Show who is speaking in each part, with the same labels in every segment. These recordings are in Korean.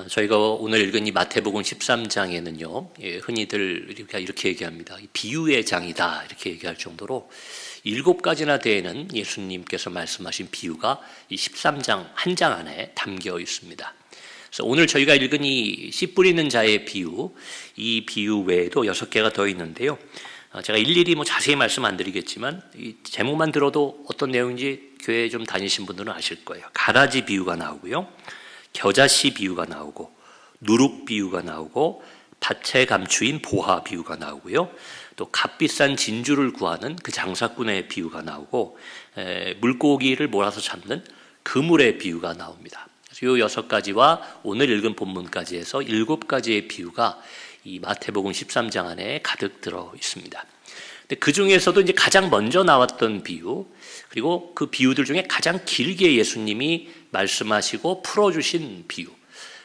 Speaker 1: 저희가 오늘 읽은 이 마태복음 13장에는요, 흔히들 우리가 이렇게 얘기합니다. 비유의 장이다 이렇게 얘기할 정도로 7가지나 되는 예수님께서 말씀하신 비유가 이 13장 한 장 안에 담겨 있습니다. 그래서 오늘 저희가 읽은 이 씨 뿌리는 자의 비유, 이 비유 외에도 6개가 더 있는데요. 제가 일일이 자세히 말씀 안 드리겠지만 이 제목만 들어도 어떤 내용인지 교회 좀 다니신 분들은 아실 거예요. 가라지 비유가 나오고요, 겨자씨 비유가 나오고, 누룩 비유가 나오고, 밭에 감추인 보화 비유가 나오고요, 또 값비싼 진주를 구하는 그 장사꾼의 비유가 나오고, 물고기를 몰아서 잡는 그물의 비유가 나옵니다. 그래서 이 6가지와 오늘 읽은 본문까지 해서 7가지의 비유가 이 마태복음 13장 안에 가득 들어 있습니다. 근데 그 중에서도 이제 가장 먼저 나왔던 비유, 그리고 그 비유들 중에 가장 길게 예수님이 말씀하시고 풀어주신 비유.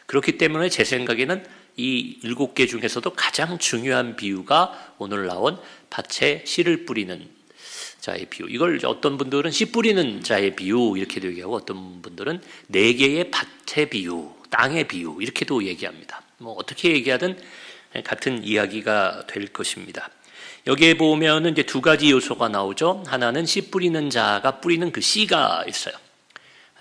Speaker 1: 그렇기 때문에 제 생각에는 이 7개 중에서도 가장 중요한 비유가 오늘 나온 밭에 씨를 뿌리는 자의 비유. 이걸 어떤 분들은 씨 뿌리는 자의 비유 이렇게도 얘기하고, 어떤 분들은 4개의 밭의 비유, 땅의 비유 이렇게도 얘기합니다. 어떻게 얘기하든 같은 이야기가 될 것입니다. 여기에 보면은 이제 2가지 요소가 나오죠. 하나는 씨 뿌리는 자가 뿌리는 그 씨가 있어요.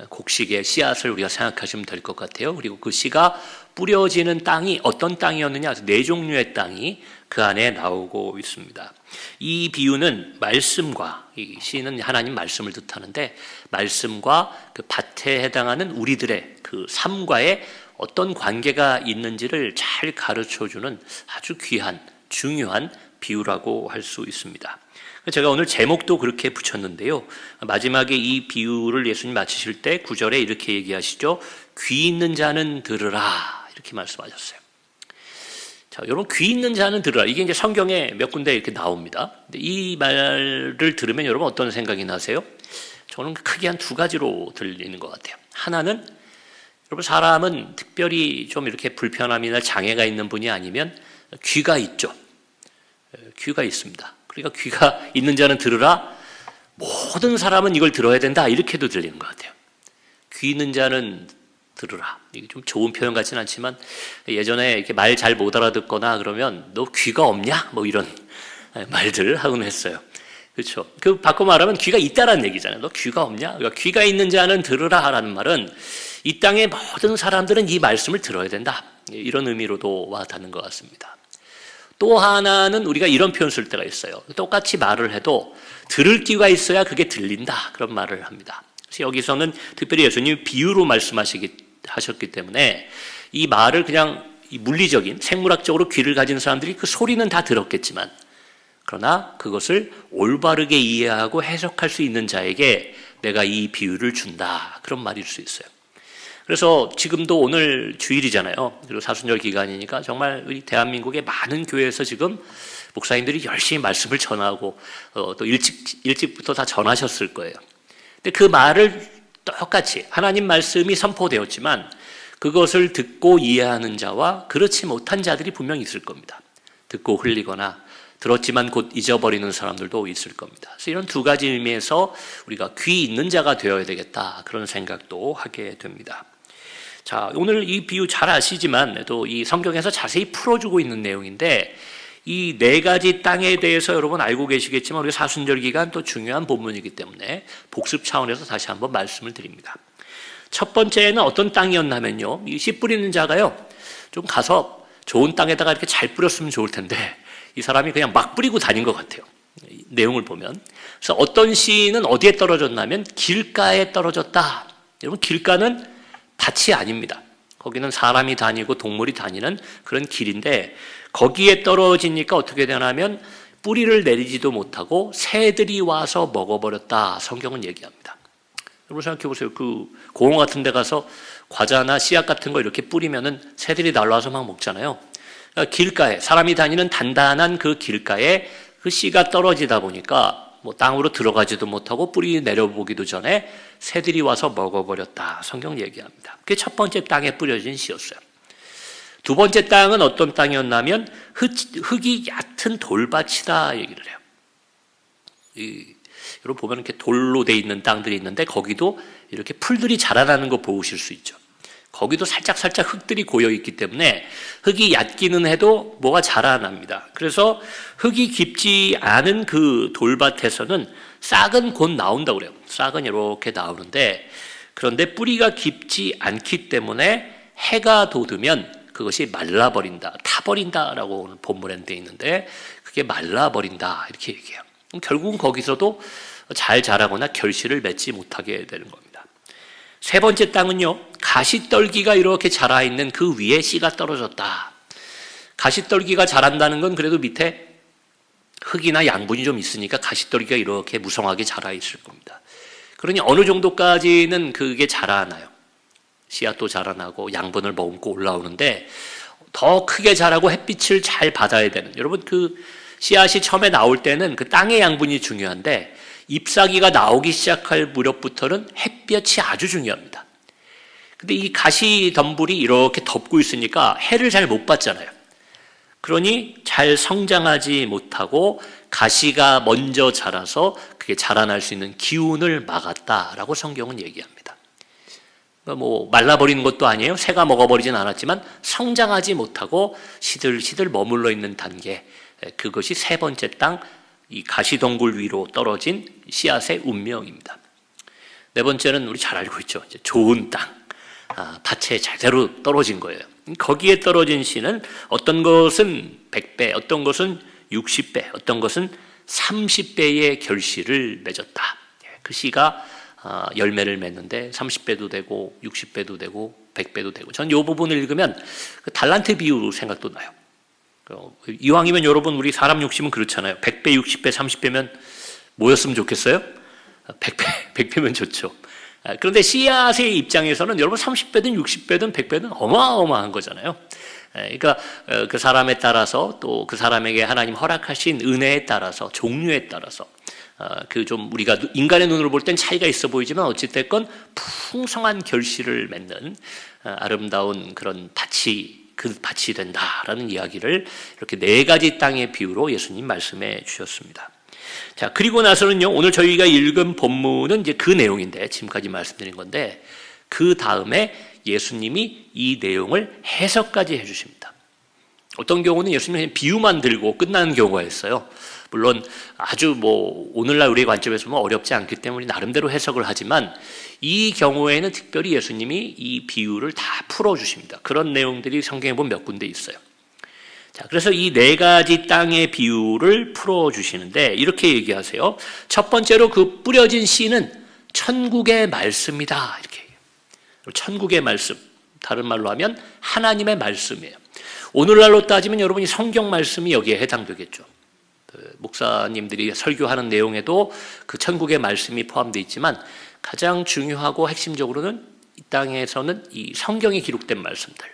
Speaker 1: 곡식의 씨앗을 우리가 생각하시면 될 것 같아요. 그리고 그 씨가 뿌려지는 땅이 어떤 땅이었느냐, 4종류의 땅이 그 안에 나오고 있습니다. 이 비유는 말씀과, 이 씨는 하나님 말씀을 뜻하는데, 말씀과 그 밭에 해당하는 우리들의 그 삶과의 어떤 관계가 있는지를 잘 가르쳐주는 아주 귀한, 중요한 비유라고 할 수 있습니다. 제가 오늘 제목도 그렇게 붙였는데요. 마지막에 이 비유를 예수님 마치실 때 9절에 이렇게 얘기하시죠. 귀 있는 자는 들으라 이렇게 말씀하셨어요. 자, 여러분, 귀 있는 자는 들으라. 이게 이제 성경에 몇 군데 이렇게 나옵니다. 근데 이 말을 들으면 여러분 어떤 생각이 나세요? 저는 크게 한 2가지로 들리는 것 같아요. 하나는, 여러분, 사람은 특별히 좀 이렇게 불편함이나 장애가 있는 분이 아니면 귀가 있죠. 귀가 있습니다. 그러니까 귀가 있는 자는 들으라. 모든 사람은 이걸 들어야 된다. 이렇게도 들리는 것 같아요. 귀 있는 자는 들으라. 이게 좀 좋은 표현 같지는 않지만, 예전에 이렇게 말 잘 못 알아듣거나 그러면 너 귀가 없냐? 이런 말들 하곤 했어요. 그렇죠. 그 바꿔 말하면 귀가 있다라는 얘기잖아요. 너 귀가 없냐? 그러니까 귀가 있는 자는 들으라라는 말은 이 땅의 모든 사람들은 이 말씀을 들어야 된다. 이런 의미로도 와 닿는 것 같습니다. 또 하나는 우리가 이런 표현 쓸 때가 있어요. 똑같이 말을 해도 들을 귀가 있어야 그게 들린다. 그런 말을 합니다. 그래서 여기서는 특별히 예수님이 비유로 하셨기 때문에 이 말을 그냥 이 물리적인, 생물학적으로 귀를 가진 사람들이 그 소리는 다 들었겠지만, 그러나 그것을 올바르게 이해하고 해석할 수 있는 자에게 내가 이 비유를 준다. 그런 말일 수 있어요. 그래서 지금도 오늘 주일이잖아요. 그리고 사순절 기간이니까 정말 우리 대한민국의 많은 교회에서 지금 목사님들이 열심히 말씀을 전하고 또 일찍부터 다 전하셨을 거예요. 근데 그 말을 똑같이 하나님 말씀이 선포되었지만 그것을 듣고 이해하는 자와 그렇지 못한 자들이 분명히 있을 겁니다. 듣고 흘리거나 들었지만 곧 잊어버리는 사람들도 있을 겁니다. 그래서 이런 2가지 의미에서 우리가 귀 있는 자가 되어야 되겠다, 그런 생각도 하게 됩니다. 자, 오늘 이 비유 잘 아시지만 또 이 성경에서 자세히 풀어주고 있는 내용인데, 이 4가지 땅에 대해서 여러분 알고 계시겠지만 우리 사순절 기간 또 중요한 본문이기 때문에 복습 차원에서 다시 한번 말씀을 드립니다. 첫 번째는 어떤 땅이었냐면요, 이 씨 뿌리는 자가요, 좀 가서 좋은 땅에다가 이렇게 잘 뿌렸으면 좋을 텐데 이 사람이 그냥 막 뿌리고 다닌 것 같아요. 내용을 보면. 그래서 어떤 씨는 어디에 떨어졌냐면 길가에 떨어졌다. 여러분, 길가는 밭이 아닙니다. 거기는 사람이 다니고 동물이 다니는 그런 길인데, 거기에 떨어지니까 어떻게 되냐면 뿌리를 내리지도 못하고 새들이 와서 먹어버렸다. 성경은 얘기합니다. 여러분 생각해 보세요. 그 공원 같은 데 가서 과자나 씨앗 같은 거 이렇게 뿌리면은 새들이 날라와서 막 먹잖아요. 그러니까 길가에, 사람이 다니는 단단한 그 길가에 그 씨가 떨어지다 보니까 땅으로 들어가지도 못하고 뿌리 내려보기도 전에 새들이 와서 먹어버렸다. 성경 얘기합니다. 그게 첫 번째 땅에 뿌려진 씨였어요. 2번째 땅은 어떤 땅이었냐면 흙이 얕은 돌밭이다 얘기를 해요. 여러분 보면 이렇게 돌로 돼 있는 땅들이 있는데 거기도 이렇게 풀들이 자라나는 거 보실 수 있죠. 거기도 살짝 흙들이 고여 있기 때문에 흙이 얕기는 해도 뭐가 자라납니다. 그래서 흙이 깊지 않은 그 돌밭에서는 싹은 곧 나온다고 그래요. 싹은 이렇게 나오는데, 그런데 뿌리가 깊지 않기 때문에 해가 돋으면 그것이 말라버린다, 타버린다라고 오늘 본문에 돼 있는데, 그게 말라버린다 이렇게 얘기해요. 결국은 거기서도 잘 자라거나 결실을 맺지 못하게 되는 겁니다. 세 번째 땅은요, 가시떨기가 이렇게 자라있는 그 위에 씨가 떨어졌다. 가시떨기가 자란다는 건 그래도 밑에 흙이나 양분이 좀 있으니까 가시떨기가 이렇게 무성하게 자라있을 겁니다. 그러니 어느 정도까지는 그게 자라나요. 씨앗도 자라나고 양분을 머금고 올라오는데, 더 크게 자라고 햇빛을 잘 받아야 되는, 여러분 그 씨앗이 처음에 나올 때는 그 땅의 양분이 중요한데, 잎사귀가 나오기 시작할 무렵부터는 햇볕이 아주 중요합니다. 근데 이 가시덤불이 이렇게 덮고 있으니까 해를 잘 못 받잖아요. 그러니 잘 성장하지 못하고 가시가 먼저 자라서 그게 자라날 수 있는 기운을 막았다라고 성경은 얘기합니다. 뭐 말라버리는 것도 아니에요. 새가 먹어버리진 않았지만 성장하지 못하고 시들시들 머물러 있는 단계, 그것이 세 번째 땅, 이 가시덩굴 위로 떨어진 씨앗의 운명입니다. 네 번째는 우리 잘 알고 있죠. 이제 좋은 땅, 밭에 제대로 떨어진 거예요. 거기에 떨어진 씨는 어떤 것은 100배, 어떤 것은 60배, 어떤 것은 30배의 결실을 맺었다. 그 씨가 열매를 맺는데 30배도 되고 60배도 되고 100배도 되고, 전 이 부분을 읽으면 그 달란트 비유 생각도 나요. 이왕이면 여러분, 우리 사람 욕심은 그렇잖아요. 100배, 60배, 30배면 뭐였으면 좋겠어요? 100배면 좋죠. 그런데 씨앗의 입장에서는 여러분 30배든 60배든 100배든 어마어마한 거잖아요. 그러니까 그 사람에 따라서, 또 그 사람에게 하나님 허락하신 은혜에 따라서, 종류에 따라서 그 좀 우리가 인간의 눈으로 볼 땐 차이가 있어 보이지만 어찌됐건 풍성한 결실을 맺는 아름다운 그런 밭이, 그 밭이 된다라는 이야기를 이렇게 네 가지 땅의 비유로 예수님 말씀해 주셨습니다. 자, 그리고 나서는요, 오늘 저희가 읽은 본문은 이제 그 내용인데, 지금까지 말씀드린 건데, 그 다음에 예수님이 이 내용을 해석까지 해주십니다. 어떤 경우는 예수님이 그냥 비유만 들고 끝나는 경우가 있어요. 물론 아주 오늘날 우리의 관점에서 보면 어렵지 않기 때문에 나름대로 해석을 하지만, 이 경우에는 특별히 예수님이 이 비유를 다 풀어주십니다. 그런 내용들이 성경에 보면 몇 군데 있어요. 자, 그래서 이 네 가지 땅의 비유를 풀어주시는데 이렇게 얘기하세요. 첫 번째로 그 뿌려진 씨는 천국의 말씀이다, 이렇게 얘기해요. 천국의 말씀, 다른 말로 하면 하나님의 말씀이에요. 오늘날로 따지면 여러분이 성경 말씀이 여기에 해당되겠죠. 목사님들이 설교하는 내용에도 그 천국의 말씀이 포함되어 있지만, 가장 중요하고 핵심적으로는 이 땅에서는 이 성경에 기록된 말씀들,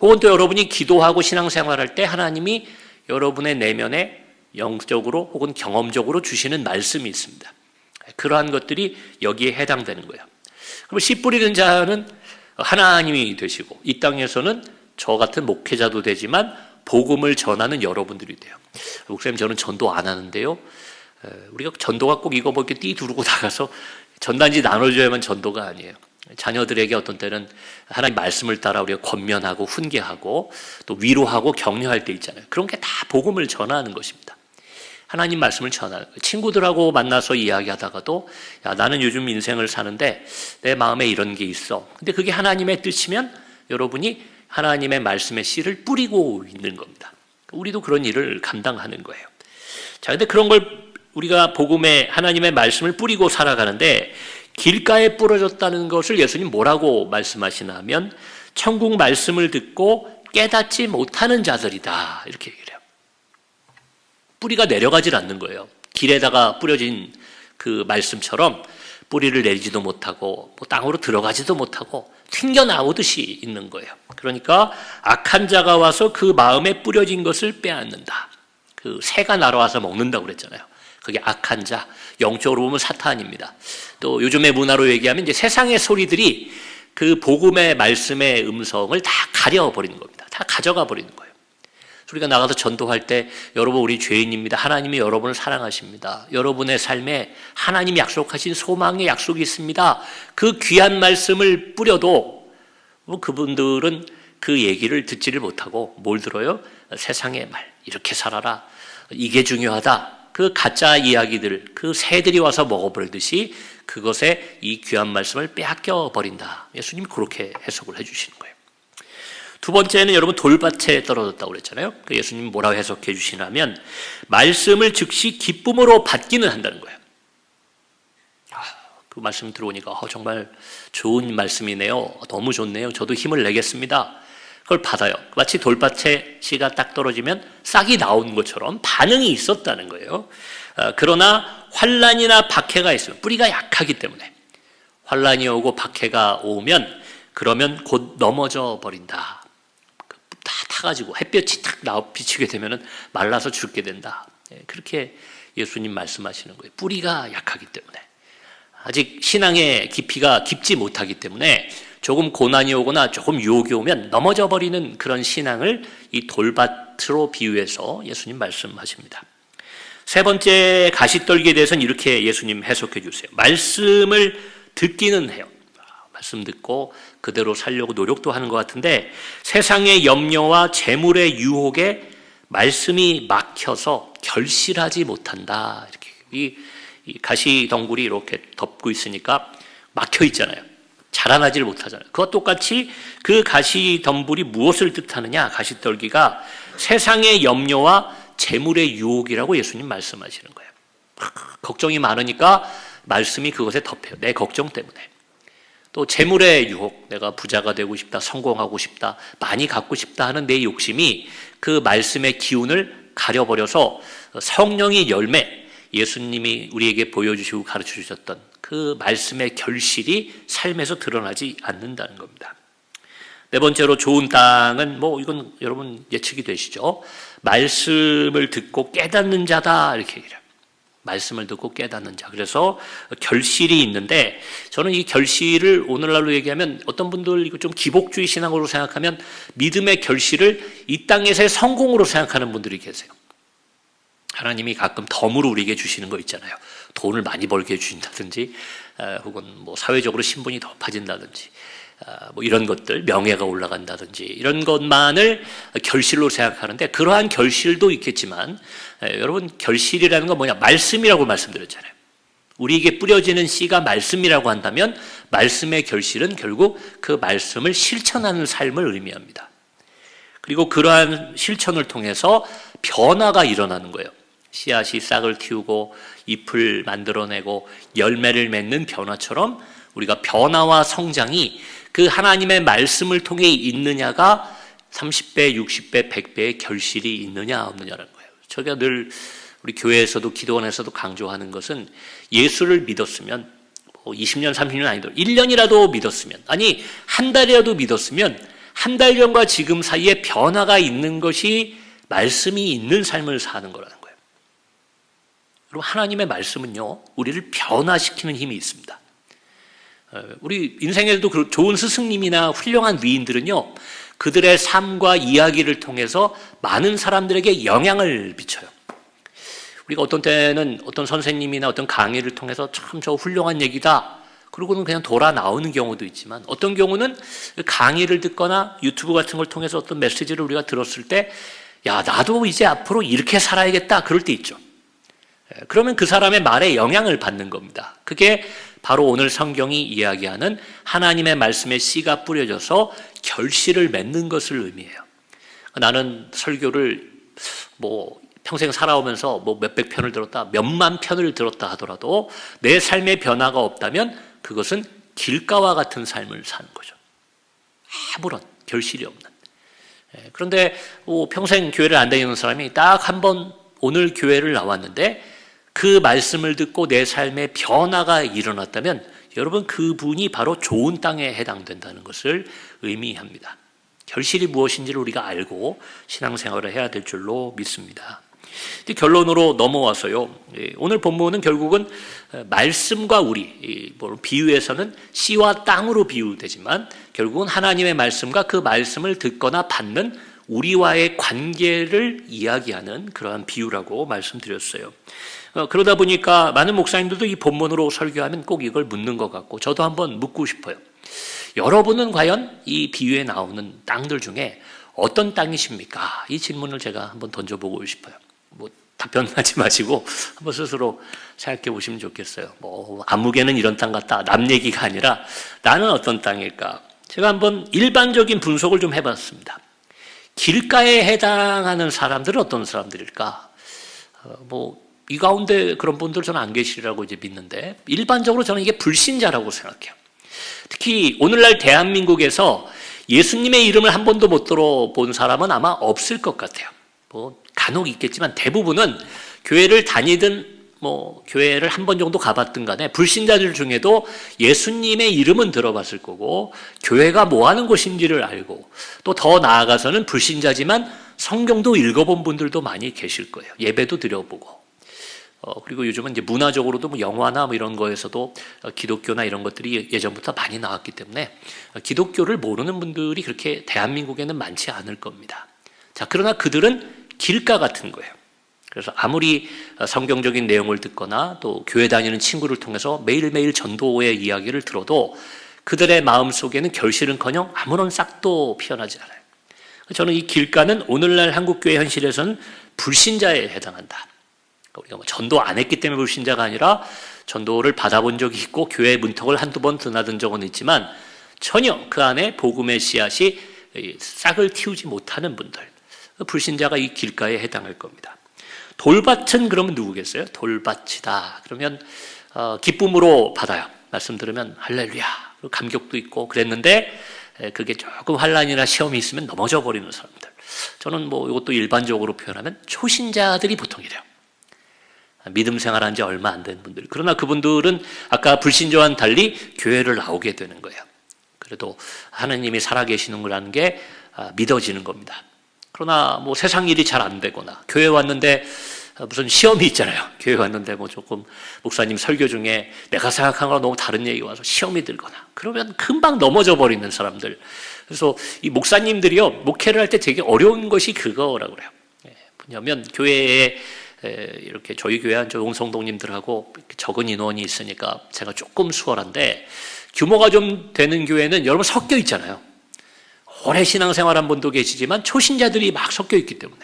Speaker 1: 혹은 또 여러분이 기도하고 신앙생활할 때 하나님이 여러분의 내면에 영적으로 혹은 경험적으로 주시는 말씀이 있습니다. 그러한 것들이 여기에 해당되는 거예요. 그럼 씨 뿌리는 자는 하나님이 되시고, 이 땅에서는 저 같은 목회자도 되지만 복음을 전하는 여러분들이 돼요. 목사님, 저는 전도 안 하는데요. 우리가 전도가 꼭 이거 이렇게 띠 두르고 나가서 전단지 나눠줘야만 전도가 아니에요. 자녀들에게 어떤 때는 하나님 말씀을 따라 우리가 권면하고 훈계하고 또 위로하고 격려할 때 있잖아요. 그런 게 다 복음을 전하는 것입니다. 하나님 말씀을 전하는 거예요. 친구들하고 만나서 이야기하다가도, 야, 나는 요즘 인생을 사는데 내 마음에 이런 게 있어. 근데 그게 하나님의 뜻이면 여러분이 하나님의 말씀의 씨를 뿌리고 있는 겁니다. 우리도 그런 일을 감당하는 거예요. 자, 근데 그런 걸 우리가 복음의 하나님의 말씀을 뿌리고 살아가는데, 길가에 부러졌다는 것을 예수님 뭐라고 말씀하시나 하면, 천국 말씀을 듣고 깨닫지 못하는 자들이다, 이렇게 얘기를 해요. 뿌리가 내려가질 않는 거예요. 길에다가 뿌려진 그 말씀처럼 뿌리를 내리지도 못하고 땅으로 들어가지도 못하고 튕겨나오듯이 있는 거예요. 그러니까 악한 자가 와서 그 마음에 뿌려진 것을 빼앗는다. 그 새가 날아와서 먹는다고 그랬잖아요. 그게 악한 자, 영적으로 보면 사탄입니다. 또 요즘의 문화로 얘기하면 이제 세상의 소리들이 그 복음의 말씀의 음성을 다 가려버리는 겁니다. 다 가져가 버리는 거예요. 우리가 나가서 전도할 때, 여러분 우리 죄인입니다. 하나님이 여러분을 사랑하십니다. 여러분의 삶에 하나님이 약속하신 소망의 약속이 있습니다. 그 귀한 말씀을 뿌려도 그분들은 그 얘기를 듣지를 못하고 뭘 들어요? 세상의 말, 이렇게 살아라, 이게 중요하다, 그 가짜 이야기들, 그 새들이 와서 먹어버리듯이 그것에 이 귀한 말씀을 빼앗겨 버린다. 예수님이 그렇게 해석을 해주시는 거예요. 두 번째는 여러분 돌밭에 떨어졌다고 그랬잖아요. 그 예수님이 뭐라고 해석해 주시냐면 말씀을 즉시 기쁨으로 받기는 한다는 거예요. 그 말씀 들어오니까 정말 좋은 말씀이네요. 너무 좋네요. 저도 힘을 내겠습니다. 그걸 받아요. 마치 돌밭에 씨가 딱 떨어지면 싹이 나온 것처럼 반응이 있었다는 거예요. 그러나 환난이나 박해가 있으면, 뿌리가 약하기 때문에 환난이 오고 박해가 오면 그러면 곧 넘어져 버린다. 다 타가지고 햇볕이 탁 비치게 되면 말라서 죽게 된다. 그렇게 예수님 말씀하시는 거예요. 뿌리가 약하기 때문에, 아직 신앙의 깊이가 깊지 못하기 때문에 조금 고난이 오거나 조금 유혹이 오면 넘어져 버리는 그런 신앙을 이 돌밭으로 비유해서 예수님 말씀하십니다. 세 번째 가시떨기에 대해서는 이렇게 예수님 해석해 주세요. 말씀을 듣기는 해요. 말씀 듣고 그대로 살려고 노력도 하는 것 같은데 세상의 염려와 재물의 유혹에 말씀이 막혀서 결실하지 못한다. 이렇게 이 가시 덩굴이 이렇게 덮고 있으니까 막혀 있잖아요. 자라나지를 못하잖아요. 그와 똑같이 그 가시 덩굴이 무엇을 뜻하느냐? 가시떨기가 세상의 염려와 재물의 유혹이라고 예수님 말씀하시는 거예요. 걱정이 많으니까 말씀이 그것에 덮여요. 내 걱정 때문에. 또 재물의 유혹, 내가 부자가 되고 싶다, 성공하고 싶다, 많이 갖고 싶다 하는 내 욕심이 그 말씀의 기운을 가려버려서 성령의 열매, 예수님이 우리에게 보여주시고 가르쳐 주셨던 그 말씀의 결실이 삶에서 드러나지 않는다는 겁니다. 네 번째로 좋은 땅은 이건 여러분 예측이 되시죠? 말씀을 듣고 깨닫는 자다, 이렇게 얘기해요. 말씀을 듣고 깨닫는 자. 그래서 결실이 있는데 저는 이 결실을 오늘날로 얘기하면 어떤 분들 이거 좀 기복주의 신앙으로 생각하면 믿음의 결실을 이 땅에서의 성공으로 생각하는 분들이 계세요. 하나님이 가끔 덤으로 우리에게 주시는 거 있잖아요. 돈을 많이 벌게 해주신다든지 혹은 사회적으로 신분이 높아진다든지 이런 것들, 명예가 올라간다든지 이런 것만을 결실로 생각하는데 그러한 결실도 있겠지만 여러분 결실이라는 건 뭐냐? 말씀이라고 말씀드렸잖아요. 우리에게 뿌려지는 씨가 말씀이라고 한다면 말씀의 결실은 결국 그 말씀을 실천하는 삶을 의미합니다. 그리고 그러한 실천을 통해서 변화가 일어나는 거예요. 씨앗이 싹을 틔우고 잎을 만들어내고 열매를 맺는 변화처럼 우리가 변화와 성장이 그 하나님의 말씀을 통해 있느냐가 30배, 60배, 100배의 결실이 있느냐 없느냐라는 거예요. 저희가 늘 우리 교회에서도 기도원에서도 강조하는 것은 예수를 믿었으면 20년, 30년 아니더라도 1년이라도 믿었으면, 아니 한 달이라도 믿었으면 한 달 전과 지금 사이에 변화가 있는 것이 말씀이 있는 삶을 사는 거라는 거예요. 여러분 하나님의 말씀은요 우리를 변화시키는 힘이 있습니다. 우리 인생에도 좋은 스승님이나 훌륭한 위인들은요 그들의 삶과 이야기를 통해서 많은 사람들에게 영향을 미쳐요. 우리가 어떤 때는 어떤 선생님이나 어떤 강의를 통해서 참 저 훌륭한 얘기다 그러고는 그냥 돌아 나오는 경우도 있지만 어떤 경우는 강의를 듣거나 유튜브 같은 걸 통해서 어떤 메시지를 우리가 들었을 때 야 나도 이제 앞으로 이렇게 살아야겠다 그럴 때 있죠. 그러면 그 사람의 말에 영향을 받는 겁니다. 그게 바로 오늘 성경이 이야기하는 하나님의 말씀의 씨가 뿌려져서 결실을 맺는 것을 의미해요. 나는 설교를 평생 살아오면서 몇백 편을 들었다, 몇만 편을 들었다 하더라도 내 삶의 변화가 없다면 그것은 길가와 같은 삶을 사는 거죠. 아무런 결실이 없는. 그런데 평생 교회를 안 다니는 사람이 딱 한 번 오늘 교회를 나왔는데 그 말씀을 듣고 내 삶에 변화가 일어났다면 여러분 그분이 바로 좋은 땅에 해당된다는 것을 의미합니다. 결실이 무엇인지를 우리가 알고 신앙생활을 해야 될 줄로 믿습니다. 결론으로 넘어와서요. 오늘 본문은 결국은 말씀과 우리, 비유에서는 씨와 땅으로 비유되지만 결국은 하나님의 말씀과 그 말씀을 듣거나 받는 우리와의 관계를 이야기하는 그러한 비유라고 말씀드렸어요. 그러다 보니까 많은 목사님들도 이 본문으로 설교하면 꼭 이걸 묻는 것 같고 저도 한번 묻고 싶어요. 여러분은 과연 이 비유에 나오는 땅들 중에 어떤 땅이십니까? 이 질문을 제가 한번 던져보고 싶어요. 뭐 답변하지 마시고 한번 스스로 생각해 보시면 좋겠어요. 뭐 아무개는 이런 땅 같다, 남 얘기가 아니라 나는 어떤 땅일까? 제가 한번 일반적인 분석을 좀 해봤습니다. 길가에 해당하는 사람들은 어떤 사람들일까? 이 가운데 그런 분들 저는 안 계시리라고 이제 믿는데, 일반적으로 저는 이게 불신자라고 생각해요. 특히 오늘날 대한민국에서 예수님의 이름을 한 번도 못 들어본 사람은 아마 없을 것 같아요. 간혹 있겠지만 대부분은 교회를 다니든 교회를 한 번 정도 가봤든 간에 불신자들 중에도 예수님의 이름은 들어봤을 거고, 교회가 뭐 하는 곳인지를 알고, 또 더 나아가서는 불신자지만 성경도 읽어본 분들도 많이 계실 거예요. 예배도 드려보고. 그리고 요즘은 이제 문화적으로도 영화나 이런 거에서도 기독교나 이런 것들이 예전부터 많이 나왔기 때문에 기독교를 모르는 분들이 그렇게 대한민국에는 많지 않을 겁니다. 자, 그러나 그들은 길가 같은 거예요. 그래서 아무리 성경적인 내용을 듣거나 또 교회 다니는 친구를 통해서 매일매일 전도의 이야기를 들어도 그들의 마음속에는 결실은커녕 아무런 싹도 피어나지 않아요. 저는 이 길가는 오늘날 한국교회 현실에서는 불신자에 해당한다. 우리가 전도 안 했기 때문에 불신자가 아니라 전도를 받아본 적이 있고 교회 문턱을 한두 번 드나든 적은 있지만 전혀 그 안에 복음의 씨앗이 싹을 틔우지 못하는 분들, 불신자가 이 길가에 해당할 겁니다. 돌밭은 그러면 누구겠어요? 돌밭이다. 그러면 기쁨으로 받아요. 말씀 들으면 할렐루야, 감격도 있고 그랬는데 그게 조금 환난이나 시험이 있으면 넘어져 버리는 사람들. 저는 이것도 일반적으로 표현하면 초신자들이 보통 이래요. 믿음 생활한 지 얼마 안 된 분들. 그러나 그분들은 아까 불신자와는 달리 교회를 나오게 되는 거예요. 그래도 하나님이 살아계시는 거라는 게 믿어지는 겁니다. 그러나 세상 일이 잘 안 되거나 교회 왔는데 무슨 시험이 있잖아요. 교회 왔는데 조금 목사님 설교 중에 내가 생각한 거랑 너무 다른 얘기가 와서 시험이 들거나 그러면 금방 넘어져 버리는 사람들. 그래서 이 목사님들이요, 목회를 할 때 되게 어려운 것이 그거라고 그래요. 뭐냐면 교회에 이렇게 저희 교회 한 좋은 성도님들하고 적은 인원이 있으니까 제가 조금 수월한데, 규모가 좀 되는 교회는 여러분 섞여 있잖아요. 오래 신앙생활한 분도 계시지만 초신자들이 막 섞여 있기 때문에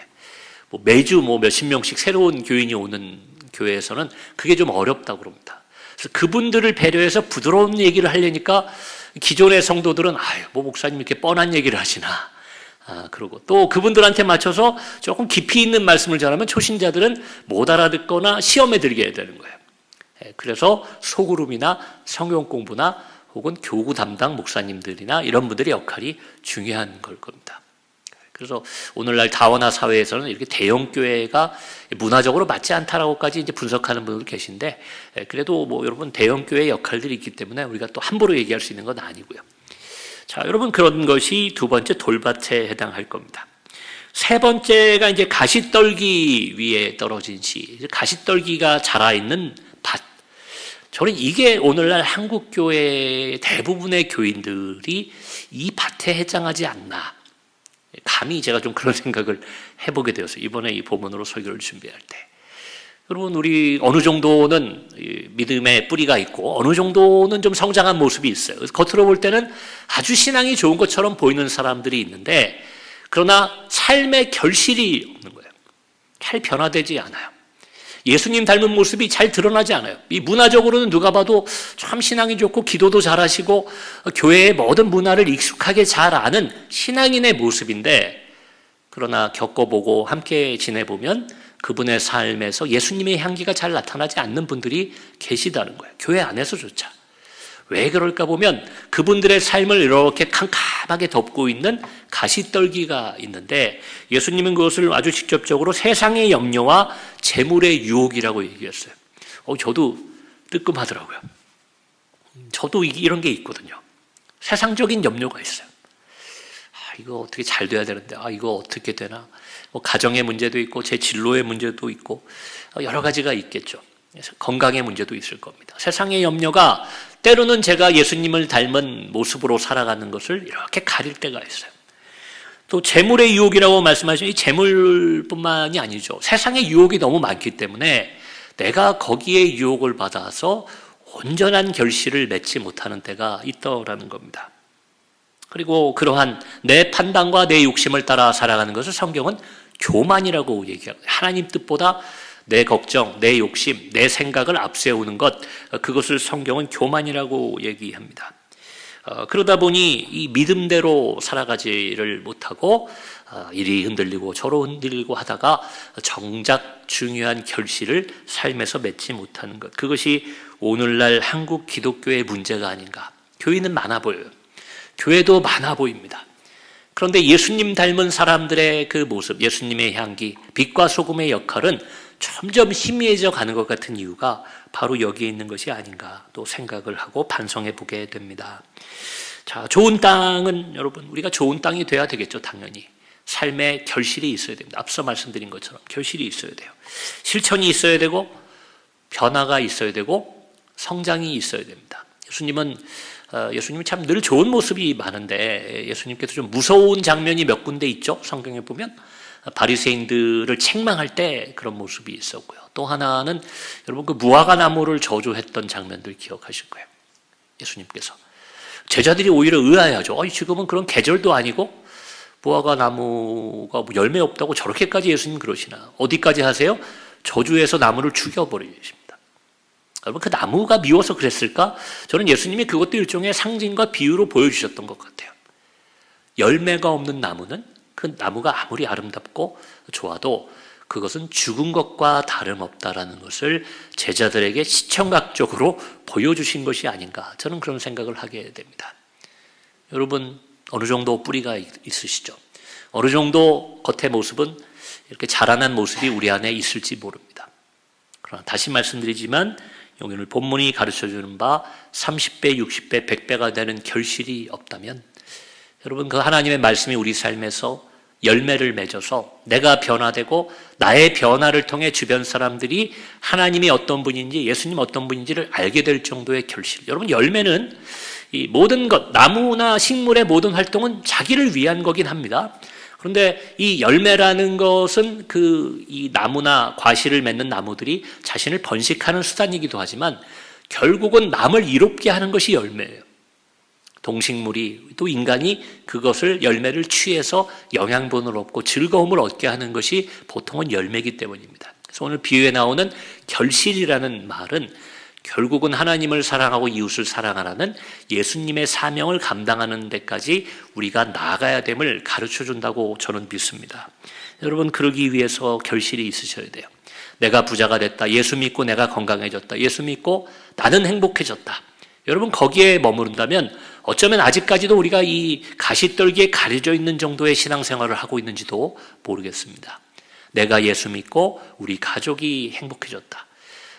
Speaker 1: 매주 몇십 명씩 새로운 교인이 오는 교회에서는 그게 좀 어렵다고 그럽니다. 그래서 그분들을 배려해서 부드러운 얘기를 하려니까 기존의 성도들은 목사님 이렇게 뻔한 얘기를 하시나, 그러고 또 그분들한테 맞춰서 조금 깊이 있는 말씀을 전하면 초신자들은 못 알아듣거나 시험에 들게 되는 거예요. 그래서 소그룹이나 성경 공부나 혹은 교구 담당 목사님들이나 이런 분들의 역할이 중요한 걸 겁니다. 그래서 오늘날 다원화 사회에서는 이렇게 대형 교회가 문화적으로 맞지 않다라고까지 이제 분석하는 분들 계신데, 그래도 여러분 대형 교회의 역할들이 있기 때문에 우리가 또 함부로 얘기할 수 있는 건 아니고요. 자, 여러분 그런 것이 두 번째 돌밭에 해당할 겁니다. 세 번째가 이제 가시떨기 위에 떨어진 씨, 가시떨기가 자라있는 밭. 저는 이게 오늘날 한국 교회 대부분의 교인들이 이 밭에 해당하지 않나. 감히 제가 좀 그런 생각을 해보게 되었어요. 이번에 이 본문으로 설교를 준비할 때. 여러분, 우리 어느 정도는 믿음의 뿌리가 있고 어느 정도는 좀 성장한 모습이 있어요. 그래서 겉으로 볼 때는 아주 신앙이 좋은 것처럼 보이는 사람들이 있는데, 그러나 삶의 결실이 없는 거예요. 잘 변화되지 않아요. 예수님 닮은 모습이 잘 드러나지 않아요. 이 문화적으로는 누가 봐도 참 신앙이 좋고 기도도 잘하시고 교회의 모든 문화를 익숙하게 잘 아는 신앙인의 모습인데, 그러나 겪어보고 함께 지내보면 그분의 삶에서 예수님의 향기가 잘 나타나지 않는 분들이 계시다는 거예요. 교회 안에서조차. 왜 그럴까 보면 그분들의 삶을 이렇게 캄캄하게 덮고 있는 가시떨기가 있는데, 예수님은 그것을 아주 직접적으로 세상의 염려와 재물의 유혹이라고 얘기했어요. 저도 뜨끔하더라고요. 저도 이런 게 있거든요. 세상적인 염려가 있어요. 이거 어떻게 잘 돼야 되는데, 이거 어떻게 되나. 가정의 문제도 있고 제 진로의 문제도 있고 여러 가지가 있겠죠. 건강의 문제도 있을 겁니다. 세상의 염려가 때로는 제가 예수님을 닮은 모습으로 살아가는 것을 이렇게 가릴 때가 있어요. 또 재물의 유혹이라고 말씀하신 이 재물뿐만이 아니죠. 세상의 유혹이 너무 많기 때문에 내가 거기에 유혹을 받아서 온전한 결실을 맺지 못하는 때가 있더라는 겁니다. 그리고 그러한 내 판단과 내 욕심을 따라 살아가는 것을 성경은 교만이라고 얘기합니다. 하나님 뜻보다 내 걱정, 내 욕심, 내 생각을 앞세우는 것, 그것을 성경은 교만이라고 얘기합니다. 그러다 보니 이 믿음대로 살아가지를 못하고 이리 흔들리고 저로 흔들리고 하다가 정작 중요한 결실을 삶에서 맺지 못하는 것, 그것이 오늘날 한국 기독교의 문제가 아닌가. 교회는 많아 보여요. 교회도 많아 보입니다. 그런데 예수님 닮은 사람들의 그 모습, 예수님의 향기, 빛과 소금의 역할은 점점 희미해져 가는 것 같은 이유가 바로 여기에 있는 것이 아닌가 또 생각을 하고 반성해 보게 됩니다. 자, 좋은 땅은 여러분, 우리가 좋은 땅이 돼야 되겠죠, 당연히. 삶에 결실이 있어야 됩니다. 앞서 말씀드린 것처럼 결실이 있어야 돼요. 실천이 있어야 되고 변화가 있어야 되고 성장이 있어야 됩니다. 예수님은 참 늘 좋은 모습이 많은데 예수님께서 좀 무서운 장면이 몇 군데 있죠. 성경에 보면 바리새인들을 책망할 때 그런 모습이 있었고요. 또 하나는 여러분 그 무화과 나무를 저주했던 장면들 기억하실 거예요. 예수님께서 제자들이 오히려 의아해하죠. 지금은 그런 계절도 아니고 무화과 나무가 열매 없다고 저렇게까지 예수님 그러시나? 어디까지 하세요? 저주해서 나무를 죽여버리십니다. 여러분 그 나무가 미워서 그랬을까? 저는 예수님이 그것도 일종의 상징과 비유로 보여주셨던 것 같아요. 열매가 없는 나무는 그 나무가 아무리 아름답고 좋아도 그것은 죽은 것과 다름없다라는 것을 제자들에게 시청각적으로 보여주신 것이 아닌가, 저는 그런 생각을 하게 됩니다. 여러분 어느 정도 뿌리가 있으시죠? 어느 정도 겉의 모습은 이렇게 자라난 모습이 우리 안에 있을지 모릅니다. 그러나 다시 말씀드리지만 오늘 본문이 가르쳐주는 바 30배, 60배, 100배가 되는 결실이 없다면 여러분 그 하나님의 말씀이 우리 삶에서 열매를 맺어서 내가 변화되고 나의 변화를 통해 주변 사람들이 하나님이 어떤 분인지 예수님 어떤 분인지를 알게 될 정도의 결실. 여러분 열매는 이 모든 것, 나무나 식물의 모든 활동은 자기를 위한 거긴 합니다. 그런데 이 열매라는 것은 이 나무나 과실을 맺는 나무들이 자신을 번식하는 수단이기도 하지만 결국은 남을 이롭게 하는 것이 열매예요. 동식물이 또 인간이 그것을 열매를 취해서 영양분을 얻고 즐거움을 얻게 하는 것이 보통은 열매이기 때문입니다. 그래서 오늘 비유에 나오는 결실이라는 말은 결국은 하나님을 사랑하고 이웃을 사랑하라는 예수님의 사명을 감당하는 데까지 우리가 나아가야 됨을 가르쳐준다고 저는 믿습니다. 여러분 그러기 위해서 결실이 있으셔야 돼요. 내가 부자가 됐다. 예수 믿고 내가 건강해졌다. 예수 믿고 나는 행복해졌다. 여러분 거기에 머무른다면 어쩌면 아직까지도 우리가 이 가시떨기에 가려져 있는 정도의 신앙생활을 하고 있는지도 모르겠습니다. 내가 예수 믿고 우리 가족이 행복해졌다.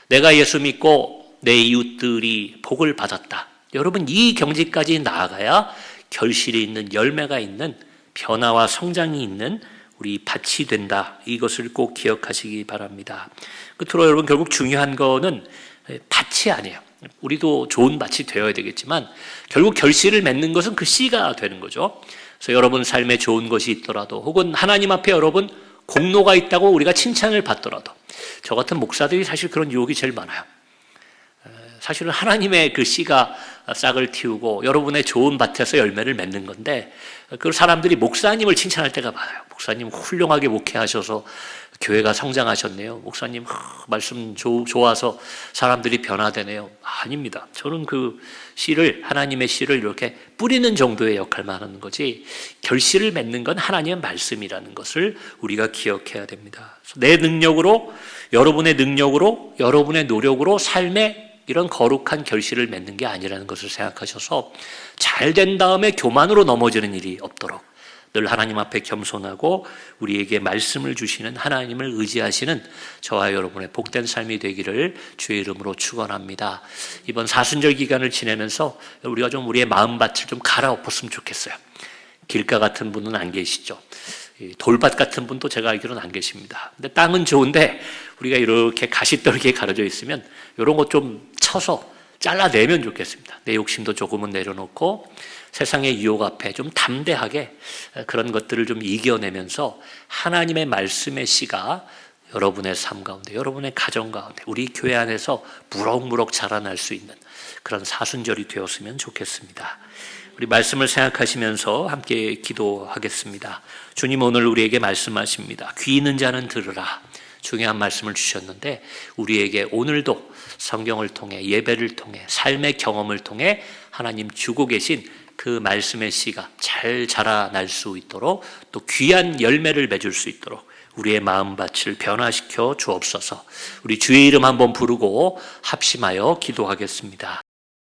Speaker 1: 내가 예수 믿고 내 이웃들이 복을 받았다. 여러분 이 경지까지 나아가야 결실이 있는 열매가 있는 변화와 성장이 있는 우리 밭이 된다. 이것을 꼭 기억하시기 바랍니다. 끝으로 여러분 결국 중요한 거는 밭이 아니에요. 우리도 좋은 밭이 되어야 되겠지만 결국 결실을 맺는 것은 그 씨가 되는 거죠. 그래서 여러분 삶에 좋은 것이 있더라도 혹은 하나님 앞에 여러분 공로가 있다고 우리가 칭찬을 받더라도 저 같은 목사들이 사실 그런 유혹이 제일 많아요. 사실은 하나님의 그 씨가 싹을 틔우고 여러분의 좋은 밭에서 열매를 맺는 건데 그 사람들이 목사님을 칭찬할 때가 많아요. 목사님 훌륭하게 목회하셔서 교회가 성장하셨네요. 목사님 말씀 좋아서 사람들이 변화되네요. 아닙니다. 저는 그 씨를 하나님의 씨를 이렇게 뿌리는 정도의 역할만 하는 거지 결실을 맺는 건 하나님의 말씀이라는 것을 우리가 기억해야 됩니다. 내 능력으로 여러분의 능력으로 여러분의 노력으로 삶에 이런 거룩한 결실을 맺는 게 아니라는 것을 생각하셔서 잘 된 다음에 교만으로 넘어지는 일이 없도록 늘 하나님 앞에 겸손하고 우리에게 말씀을 주시는 하나님을 의지하시는 저와 여러분의 복된 삶이 되기를 주의 이름으로 축원합니다. 이번 사순절 기간을 지내면서 우리가 좀 우리의 마음밭을 좀 갈아엎었으면 좋겠어요. 길가 같은 분은 안 계시죠. 돌밭 같은 분도 제가 알기로는 안 계십니다. 근데 땅은 좋은데 우리가 이렇게 가시떨기에 가려져 있으면 이런 것 좀 쳐서 잘라내면 좋겠습니다. 내 욕심도 조금은 내려놓고 세상의 유혹 앞에 좀 담대하게 그런 것들을 좀 이겨내면서 하나님의 말씀의 씨가 여러분의 삶 가운데 여러분의 가정 가운데 우리 교회 안에서 무럭무럭 자라날 수 있는 그런 사순절이 되었으면 좋겠습니다. 우리 말씀을 생각하시면서 함께 기도하겠습니다. 주님 오늘 우리에게 말씀하십니다. 귀 있는 자는 들으라. 중요한 말씀을 주셨는데 우리에게 오늘도 성경을 통해 예배를 통해 삶의 경험을 통해 하나님 주고 계신 그 말씀의 씨가 잘 자라날 수 있도록 또 귀한 열매를 맺을 수 있도록 우리의 마음밭을 변화시켜 주옵소서. 우리 주의 이름 한번 부르고 합심하여 기도하겠습니다.